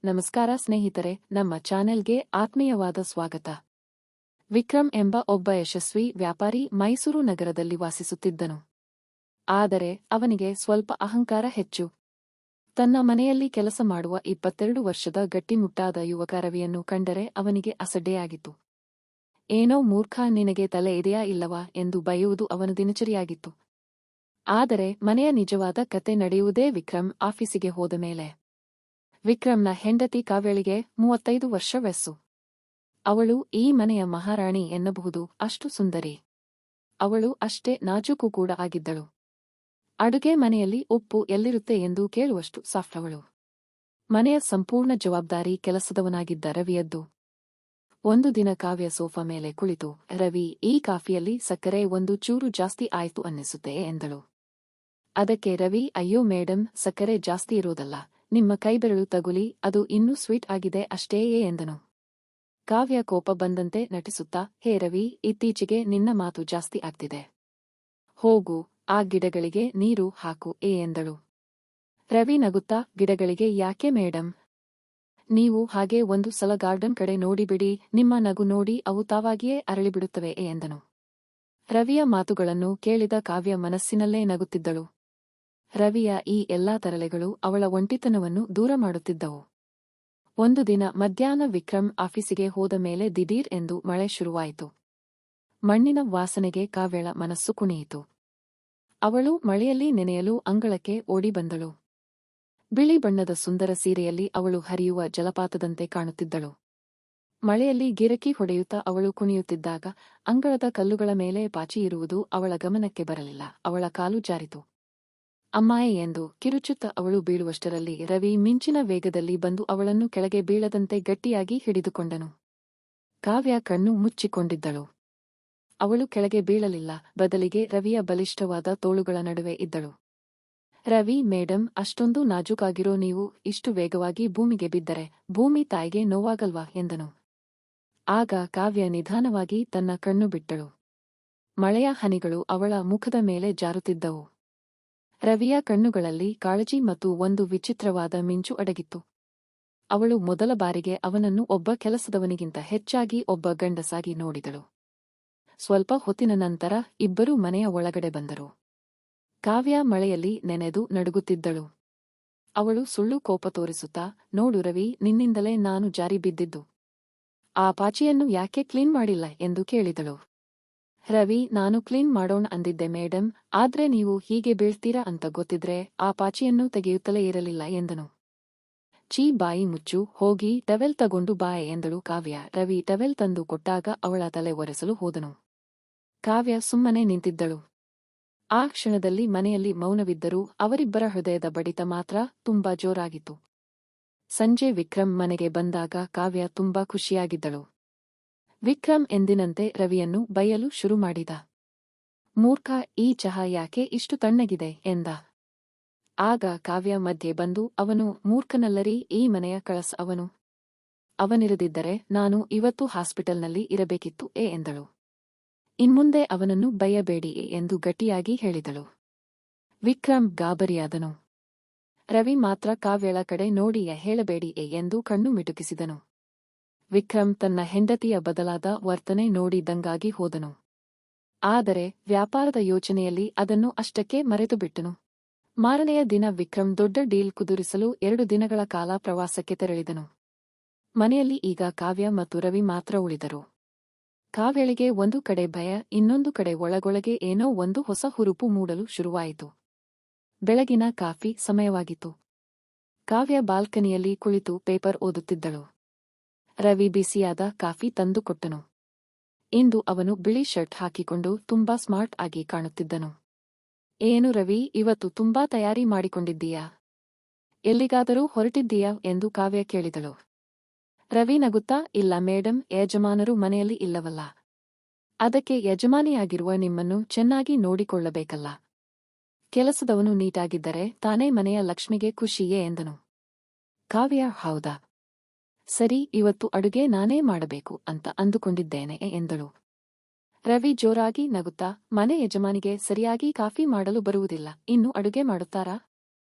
ನಮಸ್ಕಾರ ಸ್ನೇಹಿತರೆ, ನಮ್ಮ ಚಾನೆಲ್ಗೆ ಆತ್ಮೀಯವಾದ ಸ್ವಾಗತ. ವಿಕ್ರಮ್ ಎಂಬ ಒಬ್ಬ ಯಶಸ್ವಿ ವ್ಯಾಪಾರಿ ಮೈಸೂರು ನಗರದಲ್ಲಿ ವಾಸಿಸುತ್ತಿದ್ದನು. ಆದರೆ ಅವನಿಗೆ ಸ್ವಲ್ಪ ಅಹಂಕಾರ ಹೆಚ್ಚು. ತನ್ನ ಮನೆಯಲ್ಲಿ ಕೆಲಸ ಮಾಡುವ 22 ವರ್ಷದ ಗಟ್ಟಿಮುಟ್ಟಾದ ಯುವಕ ರವಿಯನ್ನು ಕಂಡರೆ ಅವನಿಗೆ ಅಸಡ್ಡೆಯಾಗಿತ್ತು. ಏನೋ ಮೂರ್ಖ, ನಿನಗೆ ತಲೆ ಇದೆಯಾ ಇಲ್ಲವಾ ಎಂದು ಬೈಯುವುದು ಅವನ ದಿನಚರಿಯಾಗಿತ್ತು. ಆದರೆ ಮನೆಯ ನಿಜವಾದ ಕತೆ ನಡೆಯುವುದೇ ವಿಕ್ರಮ್ ಆಫೀಸಿಗೆ ಹೋದ ಮೇಲೆ. ವಿಕ್ರಮ್ನ ಹೆಂಡತಿ ಕಾವ್ಯಳಿಗೆ 35 ವರ್ಷ ವಯಸ್ಸು. ಅವಳು ಈ ಮನೆಯ ಮಹಾರಾಣಿ ಎನ್ನಬಹುದು, ಅಷ್ಟು ಸುಂದರಿ. ಅವಳು ಅಷ್ಟೇ ನಾಜೂಕು ಕೂಡ ಆಗಿದ್ದಳು. ಅಡುಗೆ ಮನೆಯಲ್ಲಿ ಉಪ್ಪು ಎಲ್ಲಿರುತ್ತೆ ಎಂದು ಕೇಳುವಷ್ಟು ಸಾಫ್ಟ್ ಅವಳು. ಮನೆಯ ಸಂಪೂರ್ಣ ಜವಾಬ್ದಾರಿ ಕೆಲಸದವನಾಗಿದ್ದ ರವಿಯದ್ದು. ಒಂದು ದಿನ ಕಾವ್ಯ ಸೋಫಾ ಮೇಲೆ ಕುಳಿತು, ರವಿ, ಈ ಕಾಫಿಯಲ್ಲಿ ಸಕ್ಕರೆ ಒಂದು ಚೂರು ಜಾಸ್ತಿ ಆಯ್ತು ಅನ್ನಿಸುತ್ತೆ ಎಂದಳು. ಅದಕ್ಕೆ ರವಿ, ಅಯ್ಯೋ ಮೇಡಮ್, ಸಕ್ಕರೆ ಜಾಸ್ತಿ ಇರೋದಲ್ಲ, ನಿಮ್ಮ ಕೈಬೆರಳು ತಗುಲಿ, ಅದು ಇನ್ನೂ ಸ್ವೀಟ್ ಆಗಿದೆ ಅಷ್ಟೇಯೇ ಎಂದನು. ಕಾವ್ಯ ಕೋಪ ಬಂದಂತೆ ನಟಿಸುತ್ತಾ, ಹೇ ರವಿ, ಇತ್ತೀಚೆಗೆ ನಿನ್ನ ಮಾತು ಜಾಸ್ತಿ ಆಗ್ತಿದೆ. ಹೋಗು, ಆ ಗಿಡಗಳಿಗೆ ನೀರು ಹಾಕು ಎಂದಳು. ರವಿ ನಗುತ್ತಾ, ಗಿಡಗಳಿಗೆ ಯಾಕೆ ಮೇಡಮ್? ನೀವು ಹಾಗೆ ಒಂದು ಸಲ ಗಾರ್ಡನ್ ಕಡೆ ನೋಡಿಬಿಡಿ, ನಿಮ್ಮ ನಗು ನೋಡಿ ಅವು ತಾವಾಗಿಯೇ ಅರಳಿಬಿಡುತ್ತವೆ ಎಂದನು. ರವಿಯ ಮಾತುಗಳನ್ನು ಕೇಳಿದ ಕಾವ್ಯ ಮನಸ್ಸಿನಲ್ಲೇ ನಗುತ್ತಿದ್ದಳು. ರವಿಯ ಈ ಎಲ್ಲಾ ತರಲೆಗಳು ಅವಳ ಒಂಟಿತನವನ್ನು ದೂರ ಮಾಡುತ್ತಿದ್ದವು. ಒಂದು ದಿನ ಮಧ್ಯಾಹ್ನ ವಿಕ್ರಮ್ ಆಫೀಸಿಗೆ ಹೋದ ಮೇಲೆ ದಿಢೀರ್ ಎಂದು ಮಳೆ ಶುರುವಾಯಿತು. ಮಣ್ಣಿನ ವಾಸನೆಗೆ ಕಾವ್ಯಳ ಮನಸ್ಸು ಕುಣಿಯಿತು. ಅವಳು ಮಳೆಯಲ್ಲಿ ನೆನೆಯಲು ಅಂಗಳಕ್ಕೆ ಓಡಿ ಬಂದಳು. ಬಿಳಿ ಬಣ್ಣದ ಸುಂದರ ಸೀರೆಯಲ್ಲಿ ಅವಳು ಹರಿಯುವ ಜಲಪಾತದಂತೆ ಕಾಣುತ್ತಿದ್ದಳು. ಮಳೆಯಲ್ಲಿ ಗಿರಕಿ ಹೊಡೆಯುತ್ತಾ ಅವಳು ಕುಣಿಯುತ್ತಿದ್ದಾಗ ಅಂಗಳದ ಕಲ್ಲುಗಳ ಮೇಲೆ ಪಾಚಿ ಇರುವುದು ಅವಳ ಗಮನಕ್ಕೆ ಬರಲಿಲ್ಲ. ಅವಳ ಕಾಲು ಜಾರಿತು. ಅಮ್ಮಾಯೆ ಎಂದು ಕಿರುಚುತ್ತ ಅವಳು ಬೀಳುವಷ್ಟರಲ್ಲಿ ರವಿ ಮಿಂಚಿನ ವೇಗದಲ್ಲಿ ಬಂದು ಅವಳನ್ನು ಕೆಳಗೆ ಬೀಳದಂತೆ ಗಟ್ಟಿಯಾಗಿ ಹಿಡಿದುಕೊಂಡನು. ಕಾವ್ಯ ಕಣ್ಣು ಮುಚ್ಚಿಕೊಂಡಿದ್ದಳು. ಅವಳು ಕೆಳಗೆ ಬೀಳಲಿಲ್ಲ, ಬದಲಿಗೆ ರವಿಯ ಬಲಿಷ್ಠವಾದ ತೋಳುಗಳ ನಡುವೆ ಇದ್ದಳು. ರವಿ, ಮೇಡಮ್, ಅಷ್ಟೊಂದು ನಾಜೂಕಾಗಿರೋ ನೀವು ಇಷ್ಟು ವೇಗವಾಗಿ ಭೂಮಿಗೆ ಬಿದ್ದರೆ ಭೂಮಿ ತಾಯಿಗೆ ನೋವಾಗಲ್ವಾ ಎಂದನು. ಆಗ ಕಾವ್ಯ ನಿಧಾನವಾಗಿ ತನ್ನ ಕಣ್ಣು ಬಿಟ್ಟಳು. ಮಳೆಯ ಹನಿಗಳು ಅವಳ ಮುಖದ ಮೇಲೆ ಜಾರುತ್ತಿದ್ದವು. ರವಿಯ ಕಣ್ಣುಗಳಲ್ಲಿ ಕಾಳಜಿ ಮತ್ತು ಒಂದು ವಿಚಿತ್ರವಾದ ಮಿಂಚು ಅಡಗಿತ್ತು. ಅವಳು ಮೊದಲ ಬಾರಿಗೆ ಅವನನ್ನು ಒಬ್ಬ ಕೆಲಸದವನಿಗಿಂತ ಹೆಚ್ಚಾಗಿ ಒಬ್ಬ ಗಂಡಸಾಗಿ ನೋಡಿದಳು. ಸ್ವಲ್ಪ ಹೊತ್ತಿನ ನಂತರ ಇಬ್ಬರೂ ಮನೆಯ ಒಳಗಡೆ ಬಂದರು. ಕಾವ್ಯ ಮಳೆಯಲ್ಲಿ ನೆನೆದು ನಡುಗುತ್ತಿದ್ದಳು. ಅವಳು ಸುಳ್ಳು ಕೋಪ ತೋರಿಸುತ್ತಾ, ನೋಡು ರವಿ, ನಿನ್ನಿಂದಲೇ ನಾನು ಜಾರಿ ಬಿದ್ದಿದ್ದು. ಆ ಪಾಚಿಯನ್ನು ಯಾಕೆ ಕ್ಲೀನ್ ಮಾಡಿಲ್ಲ ಎಂದು ಕೇಳಿದಳು. ರವಿ, ನಾನು ಕ್ಲೀನ್ ಮಾಡೋಣ ಅಂದಿದ್ದೆ ಮೇಡಮ್, ಆದ್ರೆ ನೀವು ಹೀಗೆ ಬೀಳ್ತೀರಾ ಅಂತ ಗೊತ್ತಿದ್ರೆ ಆ ಪಾಚಿಯನ್ನು ತೆಗೆಯುತ್ತಲೇ ಇರಲಿಲ್ಲ ಎಂದನು. ಚೀ, ಬಾಯಿ ಮುಚ್ಚು, ಹೋಗಿ ಟವೆಲ್ ತಗೊಂಡು ಬಾಯ್ ಎಂದಳು ಕಾವ್ಯ. ರವಿ ಟವೆಲ್ ತಂದು ಕೊಟ್ಟಾಗ ಅವಳ ತಲೆ ಒರೆಸಲು ಹೋದನು. ಕಾವ್ಯ ಸುಮ್ಮನೆ ನಿಂತಿದ್ದಳು. ಆ ಕ್ಷಣದಲ್ಲಿ ಮನೆಯಲ್ಲಿ ಮೌನವಿದ್ದರೂ ಅವರಿಬ್ಬರ ಹೃದಯದ ಬಡಿತ ಮಾತ್ರ ತುಂಬಾ ಜೋರಾಗಿತ್ತು. ಸಂಜೆ ವಿಕ್ರಮ್ ಮನೆಗೆ ಬಂದಾಗ ಕಾವ್ಯ ತುಂಬಾ ಖುಷಿಯಾಗಿದ್ದಳು. ವಿಕ್ರಮ್ ಎಂದಿನಂತೆ ರವಿಯನ್ನು ಬೈಯಲು ಶುರು ಮಾಡಿದ. ಮೂರ್ಖ, ಈ ಚಹಾ ಯಾಕೆ ಇಷ್ಟು ತಣ್ಣಗಿದೆ ಎಂದ. ಆಗ ಕಾವ್ಯ ಮಧ್ಯೆ ಬಂದು, ಅವನು ಮೂರ್ಖನಲ್ಲರಿ, ಈ ಮನೆಯ ಕಳಸ ಅವನು. ಅವನಿರದಿದ್ದರೆ ನಾನು ಇವತ್ತು ಹಾಸ್ಪಿಟಲ್ನಲ್ಲಿ ಇರಬೇಕಿತ್ತು ಎಂದಳು. ಇನ್ಮುಂದೆ ಅವನನ್ನು ಬೈಯಬೇಡಿ ಎಂದು ಗಟ್ಟಿಯಾಗಿ ಹೇಳಿದಳು. ವಿಕ್ರಮ್ ಗಾಬರಿಯಾದನು. ರವಿ ಮಾತ್ರ ಕಾವ್ಯಳ ಕಡೆ ನೋಡಿ ಹೇಳಬೇಡಿ ಎಂದು ಕಣ್ಣು ಮಿಟುಕಿಸಿದನು. ವಿಕ್ರಮ್ ತನ್ನ ಹೆಂಡತಿಯ ಬದಲಾದ ವರ್ತನೆ ನೋಡಿ ದಂಗಾಗಿ ಹೋದನು. ಆದರೆ ವ್ಯಾಪಾರದ ಯೋಚನೆಯಲ್ಲಿ ಅದನ್ನು ಅಷ್ಟಕ್ಕೆ ಮರೆತುಬಿಟ್ಟನು. ಮಾರನೆಯ ದಿನ ವಿಕ್ರಮ್ ದೊಡ್ಡ ಡೀಲ್ ಕುದುರಿಸಲು 2 ದಿನಗಳ ಕಾಲ ಪ್ರವಾಸಕ್ಕೆ ತೆರಳಿದನು. ಮನೆಯಲ್ಲಿ ಈಗ ಕಾವ್ಯ ಮತ್ತು ರವಿ ಮಾತ್ರ ಉಳಿದರು. ಕಾವ್ಯಳಿಗೆ ಒಂದು ಕಡೆ ಭಯ, ಇನ್ನೊಂದು ಕಡೆ ಒಳಗೊಳಗೆ ಏನೋ ಒಂದು ಹೊಸ ಹುರುಪು ಮೂಡಲು ಶುರುವಾಯಿತು. ಬೆಳಗಿನ ಕಾಫಿ ಸಮಯವಾಗಿತ್ತು. ಕಾವ್ಯ ಬಾಲ್ಕನಿಯಲ್ಲಿ ಕುಳಿತು ಪೇಪರ್ ಓದುತ್ತಿದ್ದಳು. ರವಿ ಬಿಸಿಯಾದ ಕಾಫಿ ತಂದುಕೊಟ್ಟನು. ಇಂದು ಅವನು ಬಿಳಿ ಶರ್ಟ್ ಹಾಕಿಕೊಂಡು ತುಂಬಾ ಸ್ಮಾರ್ಟ್ ಆಗಿ ಕಾಣುತ್ತಿದ್ದನು. ಏನು ರವಿ, ಇವತ್ತು ತುಂಬಾ ತಯಾರಿ ಮಾಡಿಕೊಂಡಿದ್ದೀಯಾ? ಎಲ್ಲಿಗಾದರೂ ಹೊರಟಿದ್ದೀಯಾ ಎಂದು ಕಾವ್ಯ ಕೇಳಿದಳು. ರವಿ ನಗುತ್ತಾ, ಇಲ್ಲ ಮೇಡಮ್, ಯಜಮಾನರು ಮನೆಯಲ್ಲಿ ಇಲ್ಲವಲ್ಲ. ಅದಕ್ಕೆ ಯಜಮಾನಿಯಾಗಿರುವ ನಿಮ್ಮನ್ನು ಚೆನ್ನಾಗಿ ನೋಡಿಕೊಳ್ಳಬೇಕಲ್ಲ. ಕೆಲಸದವನು ನೀಟಾಗಿದ್ದರೆ ತಾನೇ ಮನೆಯ ಲಕ್ಷ್ಮಿಗೆ ಖುಷಿಯೇ ಎಂದನು. ಕಾವ್ಯ, ಹೌದಾ? ಸರಿ, ಇವತ್ತು ಅಡುಗೆ ನಾನೇ ಮಾಡಬೇಕು ಅಂತ ಅಂದುಕೊಂಡಿದ್ದೇನೆ ಎಂದಳು. ರವಿ ಜೋರಾಗಿ ನಗುತ್ತಾ, ಮನೆ ಯಜಮಾನಿಗೆ ಸರಿಯಾಗಿ ಕಾಫಿ ಮಾಡಲು ಬರುವುದಿಲ್ಲ, ಇನ್ನು ಅಡುಗೆ ಮಾಡುತ್ತಾರಾ?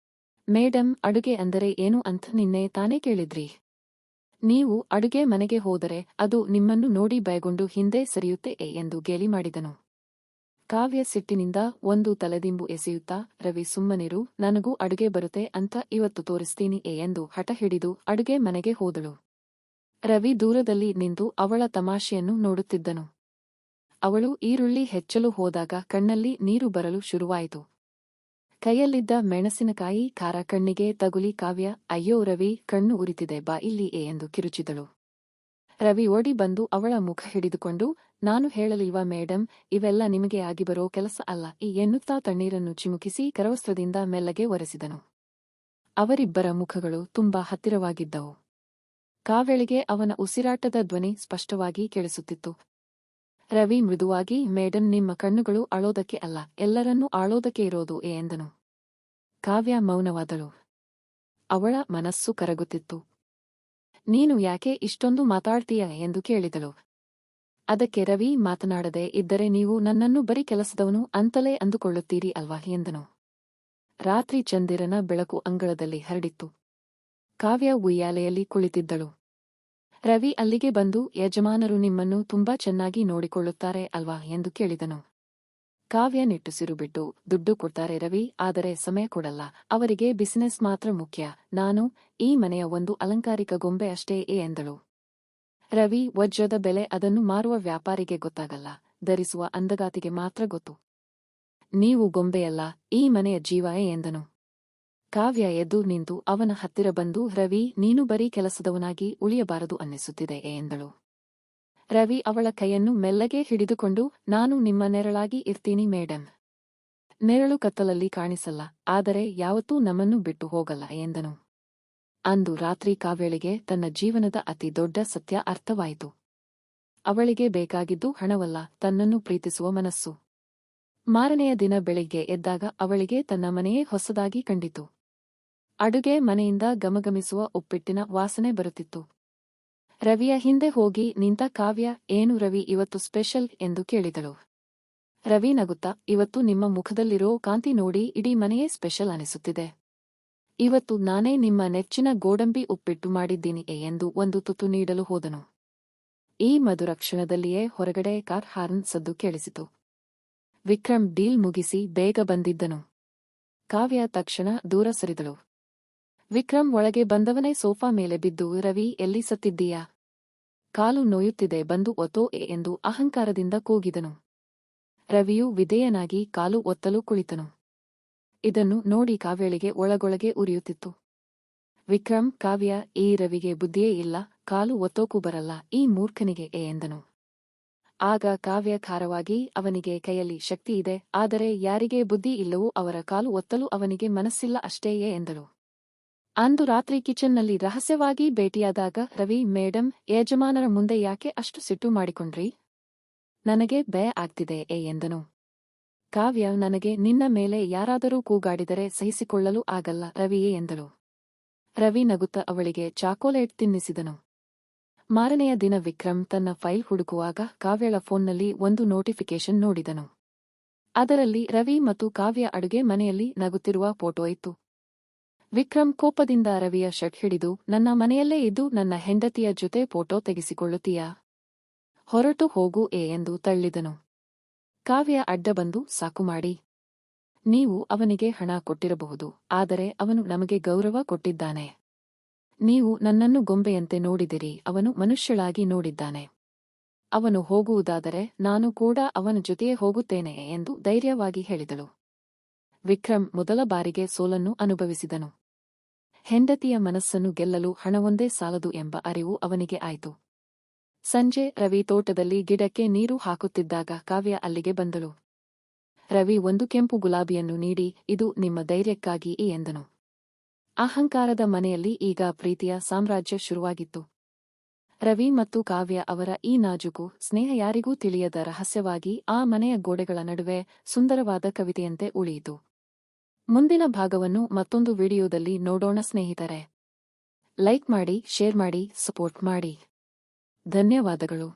ಮೇಡಮ್, ಅಡುಗೆ ಅಂದರೆ ಏನು ಅಂತ ನಿನ್ನೆ ತಾನೇ ಕೇಳಿದ್ರಿ. ನೀವು ಅಡುಗೆ ಮನೆಗೆ ಹೋದರೆ ಅದು ನಿಮ್ಮನ್ನು ನೋಡಿ ಭಯಗೊಂಡು ಹಿಂದೆ ಸರಿಯುತ್ತೆ ಎಂದು ಗೇಲಿ ಮಾಡಿದನು. ಕಾವ್ಯ ಸಿಟ್ಟಿನಿಂದ ಒಂದು ತಲೆದಿಂಬು ಎಸೆಯುತ್ತಾ, ರವಿ ಸುಮ್ಮನಿರು, ನನಗೂ ಅಡುಗೆ ಬರುತ್ತೆ ಅಂತ ಇವತ್ತು ತೋರಿಸ್ತೀನಿ ಎಂದು ಹಠ ಹಿಡಿದು ಅಡುಗೆ ಮನೆಗೆ ಹೋದಳು. ರವಿ ದೂರದಲ್ಲಿ ನಿಂತು ಅವಳ ತಮಾಷೆಯನ್ನು ನೋಡುತ್ತಿದ್ದನು. ಅವಳು ಈರುಳ್ಳಿ ಹೆಚ್ಚಲು ಹೋದಾಗ ಕಣ್ಣಲ್ಲಿ ನೀರು ಬರಲು ಶುರುವಾಯಿತು. ಕೈಯಲ್ಲಿದ್ದ ಮೆಣಸಿನಕಾಯಿ ಖಾರ ಕಣ್ಣಿಗೆ ತಗುಲಿ ಕಾವ್ಯ, ಅಯ್ಯೋ ರವಿ, ಕಣ್ಣು ಉರಿತಿದೆ, ಬಾ ಇಲ್ಲಿ ಎಂದು ಕಿರುಚಿದಳು. ರವಿ ಓಡಿ ಬಂದು ಅವಳ ಮುಖ ಹಿಡಿದುಕೊಂಡು, ನಾನು ಹೇಳಲಿಲ್ವಾ ಮೇಡಮ್, ಇವೆಲ್ಲ ನಿಮಗೆ ಆಗಿ ಬರೋ ಕೆಲಸ ಅಲ್ಲ ಎನ್ನುತ್ತಾ ತಣ್ಣೀರನ್ನು ಚಿಮುಕಿಸಿ ಕರವಸ್ತ್ರದಿಂದ ಮೆಲ್ಲಗೆ ಒರೆಸಿದನು. ಅವರಿಬ್ಬರ ಮುಖಗಳು ತುಂಬಾ ಹತ್ತಿರವಾಗಿದ್ದವು. ಕಾವ್ಯಳಿಗೆ ಅವನ ಉಸಿರಾಟದ ಧ್ವನಿ ಸ್ಪಷ್ಟವಾಗಿ ಕೇಳಿಸುತ್ತಿತ್ತು. ರವಿ ಮೃದುವಾಗಿ, ಮೇಡಮ್, ನಿಮ್ಮ ಕಣ್ಣುಗಳು ಅಳೋದಕ್ಕೆ ಅಲ್ಲ, ಎಲ್ಲರನ್ನೂ ಆಳೋದಕ್ಕೆ ಇರೋದು ಎಂದನು. ಕಾವ್ಯ ಮೌನವಾದಳು. ಅವಳ ಮನಸ್ಸು ಕರಗುತ್ತಿತ್ತು. ನೀನು ಯಾಕೆ ಇಷ್ಟೊಂದು ಮಾತಾಡ್ತೀಯ ಎಂದು ಕೇಳಿದಳು. ಅದಕ್ಕೆ ರವಿ ಮಾತನಾಡದೆ ಇದ್ದರೆ ನೀವು ನನ್ನನ್ನು ಬರೀ ಕೆಲಸದವನು ಅಂತಲೇ ಅಂದುಕೊಳ್ಳುತ್ತೀರಿ ಅಲ್ವಾ ಎಂದನು. ರಾತ್ರಿ ಚಂದಿರನ ಬೆಳಕು ಅಂಗಳದಲ್ಲಿ ಹರಡಿತ್ತು. ಕಾವ್ಯ ಉಯ್ಯಾಲೆಯಲ್ಲಿ ಕುಳಿತಿದ್ದಳು. ರವಿ ಅಲ್ಲಿಗೆ ಬಂದು, ಯಜಮಾನರು ನಿಮ್ಮನ್ನು ತುಂಬಾ ಚೆನ್ನಾಗಿ ನೋಡಿಕೊಳ್ಳುತ್ತಾರೆ ಅಲ್ವಾ ಎಂದು ಕೇಳಿದನು. ಕಾವ್ಯ ನಿಟ್ಟುಸಿರು ಬಿಟ್ಟು, ದುಡ್ಡು ಕೊಡ್ತಾರೆ ರವಿ, ಆದರೆ ಸಮಯ ಕೊಡಲ್ಲ, ಅವರಿಗೆ ಬಿಸಿನೆಸ್ ಮಾತ್ರ ಮುಖ್ಯ, ನಾನು ಈ ಮನೆಯ ಒಂದು ಅಲಂಕಾರಿಕ ಗೊಂಬೆ ಅಷ್ಟೇ ಎಂದಳು. ರವಿ, ವಜ್ರದ ಬೆಲೆ ಅದನ್ನು ಮಾರುವ ವ್ಯಾಪಾರಿಗೆ ಗೊತ್ತಾಗಲ್ಲ, ಧರಿಸುವ ಅಂದಗಾತಿಗೆ ಮಾತ್ರ ಗೊತ್ತು. ನೀವು ಗೊಂಬೆಯಲ್ಲ, ಈ ಮನೆಯ ಜೀವ ಎಂದನು. ಕಾವ್ಯ ಎದ್ದು ನಿಂತು ಅವನ ಹತ್ತಿರ ಬಂದು, ರವಿ, ನೀನು ಬರೀ ಕೆಲಸದವನಾಗಿ ಉಳಿಯಬಾರದು ಅನ್ನಿಸುತ್ತಿದೆ ಎಂದಳು. ರವಿ ಅವಳ ಕೈಯನ್ನು ಮೆಲ್ಲಗೆ ಹಿಡಿದುಕೊಂಡು, ನಾನು ನಿಮ್ಮ ನೆರಳಾಗಿ ಇರ್ತೀನಿ ಮೇಡಮ್. ನೆರಳು ಕತ್ತಲಲ್ಲಿ ಕಾಣಿಸಲ್ಲ, ಆದರೆ ಯಾವತ್ತೂ ನಮ್ಮನ್ನು ಬಿಟ್ಟು ಹೋಗಲ್ಲ ಎಂದನು. ಅಂದು ರಾತ್ರಿ ಕಾವ್ಯಳಿಗೆ ತನ್ನ ಜೀವನದ ಅತಿ ದೊಡ್ಡ ಸತ್ಯ ಅರ್ಥವಾಯಿತು. ಅವಳಿಗೆ ಬೇಕಾಗಿದ್ದು ಹಣವಲ್ಲ, ತನ್ನನ್ನು ಪ್ರೀತಿಸುವ ಮನಸ್ಸು. ಮಾರನೆಯ ದಿನ ಬೆಳಿಗ್ಗೆ ಎದ್ದಾಗ ಅವಳಿಗೆ ತನ್ನ ಮನೆಯೇ ಹೊಸದಾಗಿ ಕಂಡಿತು. ಅಡುಗೆ ಮನೆಯಿಂದ ಗಮಗಮಿಸುವ ಉಪ್ಪಿಟ್ಟಿನ ವಾಸನೆ ಬರುತ್ತಿತ್ತು. ರವಿಯ ಹಿಂದೆ ಹೋಗಿ ನಿಂತ ಕಾವ್ಯ, ಏನು ರವಿ, ಇವತ್ತು ಸ್ಪೆಷಲ್ ಎಂದು ಕೇಳಿದಳು. ರವಿ ನಗುತ್ತಾ, ಇವತ್ತು ನಿಮ್ಮ ಮುಖದಲ್ಲಿರೋ ಕಾಂತಿ ನೋಡಿ ಇಡೀ ಮನೆಯೇ ಸ್ಪೆಷಲ್ ಅನಿಸುತ್ತಿದೆ. ಇವತ್ತು ನಾನೇ ನಿಮ್ಮ ನೆಚ್ಚಿನ ಗೋಡಂಬಿ ಉಪ್ಪಿಟ್ಟು ಮಾಡಿದ್ದೀನಿ ಎಂದು ಒಂದು ತುತ್ತು ನೀಡಲು ಹೋದನು. ಈ ಮಧುರ ಕ್ಷಣದಲ್ಲಿಯೇ ಹೊರಗಡೆ ಕಾರ್ ಹಾರ್ನ್ ಸದ್ದು ಕೇಳಿಸಿತು. ವಿಕ್ರಮ್ ಡೀಲ್ ಮುಗಿಸಿ ಬೇಗ ಬಂದಿದ್ದನು. ಕಾವ್ಯ ತಕ್ಷಣ ದೂರ ಸರಿದಳು. ವಿಕ್ರಮ್ ಒಳಗೆ ಬಂದವನೇ ಸೋಫಾ ಮೇಲೆ ಬಿದ್ದು, ರವಿ, ಎಲ್ಲಿ ಸತ್ತಿದ್ದೀಯಾ? ಕಾಲು ನೋಯುತ್ತಿದೆ, ಬಂದು ಒತ್ತೋ ಎಂದು ಅಹಂಕಾರದಿಂದ ಕೂಗಿದನು. ರವಿಯು ವಿಧೇಯನಾಗಿ ಕಾಲು ಒತ್ತಲು ಕುಳಿತನು. ಇದನ್ನು ನೋಡಿ ಕಾವ್ಯಳಿಗೆ ಒಳಗೊಳಗೆ ಉರಿಯುತ್ತಿತ್ತು. ವಿಕ್ರಮ್, ಕಾವ್ಯ, ಈ ರವಿಗೆ ಬುದ್ಧಿಯೇ ಇಲ್ಲ, ಕಾಲು ಒತ್ತೋಕು ಬರಲ್ಲ, ಈ ಮೂರ್ಖನಿಗೆ ಎಂದನು. ಆಗ ಕಾವ್ಯ ಖಾರವಾಗಿ, ಅವನಿಗೆ ಕೈಯಲ್ಲಿ ಶಕ್ತಿ ಇದೆ, ಆದರೆ ಯಾರಿಗೆ ಬುದ್ಧಿ ಇಲ್ಲವೋ ಅವರ ಕಾಲು ಒತ್ತಲು ಅವನಿಗೆ ಮನಸ್ಸಿಲ್ಲ ಅಷ್ಟೇಯೇ ಎಂದಳು. ಅಂದು ರಾತ್ರಿ ಕಿಚನ್ನಲ್ಲಿ ರಹಸ್ಯವಾಗಿ ಭೇಟಿಯಾದಾಗ ರವಿ, ಮೇಡಮ್, ಯಜಮಾನರ ಮುಂದೆ ಯಾಕೆ ಅಷ್ಟು ಸಿಟ್ಟು ಮಾಡಿಕೊಂಡ್ರಿ? ನನಗೆ ಭಯ ಆಗ್ತಿದೆ ಎಂದನು. ಕಾವ್ಯ, ನನಗೆ ನಿನ್ನ ಮೇಲೆ ಯಾರಾದರೂ ಕೂಗಾಡಿದರೆ ಸಹಿಸಿಕೊಳ್ಳಲು ಆಗಲ್ಲ ರವಿಯೇ ಎಂದಳು. ರವಿ ನಗುತ್ತಾ ಅವಳಿಗೆ ಚಾಕೋಲೇಟ್ ತಿನ್ನಿಸಿದನು. ಮಾರನೆಯ ದಿನ ವಿಕ್ರಮ್ ತನ್ನ ಫೈಲ್ ಹುಡುಕುವಾಗ ಕಾವ್ಯಳ ಫೋನ್ನಲ್ಲಿ ಒಂದು ನೋಟಿಫಿಕೇಶನ್ ನೋಡಿದನು. ಅದರಲ್ಲಿ ರವಿ ಮತ್ತು ಕಾವ್ಯ ಅಡುಗೆ ಮನೆಯಲ್ಲಿ ನಗುತ್ತಿರುವ ಫೋಟೋ ಇತ್ತು. ವಿಕ್ರಮ್ ಕೋಪದಿಂದ ರವಿಯ ಶರ್ಟ್ ಹಿಡಿದು, ನನ್ನ ಮನೆಯಲ್ಲೇ ಇದ್ದು ನನ್ನ ಹೆಂಡತಿಯ ಜೊತೆ ಫೋಟೋ ತೆಗೆಸಿಕೊಳ್ಳುತ್ತೀಯಾ? ಹೊರಟು ಹೋಗು ಎಂದು ತಳ್ಳಿದನು. ಕಾವ್ಯ ಅಡ್ಡ ಬಂದು, ಸಾಕು ಮಾಡಿ. ನೀವು ಅವನಿಗೆ ಹಣ ಕೊಟ್ಟಿರಬಹುದು, ಆದರೆ ಅವನು ನಮಗೆ ಗೌರವ ಕೊಟ್ಟಿದ್ದಾನೆ. ನೀವು ನನ್ನನ್ನು ಗೊಂಬೆಯಂತೆ ನೋಡಿದಿರಿ, ಅವನು ಮನುಷ್ಯಳಾಗಿ ನೋಡಿದ್ದಾನೆ. ಅವನು ಹೋಗುವುದಾದರೆ ನಾನು ಕೂಡ ಅವನ ಜೊತೆಯೇ ಹೋಗುತ್ತೇನೆ ಎಂದು ಧೈರ್ಯವಾಗಿ ಹೇಳಿದಳು. ವಿಕ್ರಮ್ ಮೊದಲ ಬಾರಿಗೆ ಸೋಲನ್ನು ಅನುಭವಿಸಿದನು. ಹೆಂಡತಿಯ ಮನಸ್ಸನ್ನು ಗೆಲ್ಲಲು ಹಣವೊಂದೇ ಸಾಲದು ಎಂಬ ಅರಿವು ಅವನಿಗೆ ಆಯಿತು. ಸಂಜೆ ರವಿ ತೋಟದಲ್ಲಿ ಗಿಡಕ್ಕೆ ನೀರು ಹಾಕುತ್ತಿದ್ದಾಗ ಕಾವ್ಯ ಅಲ್ಲಿಗೆ ಬಂದಳು. ರವಿ ಒಂದು ಕೆಂಪು ಗುಲಾಬಿಯನ್ನು ನೀಡಿ, ಇದು ನಿಮ್ಮ ಧೈರ್ಯಕ್ಕಾಗಿ ಎಂದನು. ಅಹಂಕಾರದ ಮನೆಯಲ್ಲಿ ಈಗ ಪ್ರೀತಿಯ ಸಾಮ್ರಾಜ್ಯ ಶುರುವಾಗಿತ್ತು. ರವಿ ಮತ್ತು ಕಾವ್ಯ ಅವರ ಈ ನಾಜೂಕು ಸ್ನೇಹ ಯಾರಿಗೂ ತಿಳಿಯದ ರಹಸ್ಯವಾಗಿ ಆ ಮನೆಯ ಗೋಡೆಗಳ ನಡುವೆ ಸುಂದರವಾದ ಕವಿತೆಯಂತೆ ಉಳಿಯಿತು. ಮುಂದಿನ ಭಾಗವನ್ನು ಮತ್ತೊಂದು ವಿಡಿಯೋದಲ್ಲಿ ನೋಡೋಣ ಸ್ನೇಹಿತರೆ. ಲೈಕ್ ಮಾಡಿ, ಶೇರ್ ಮಾಡಿ, ಸಪೋರ್ಟ್ ಮಾಡಿ. ಧನ್ಯವಾದಗಳು.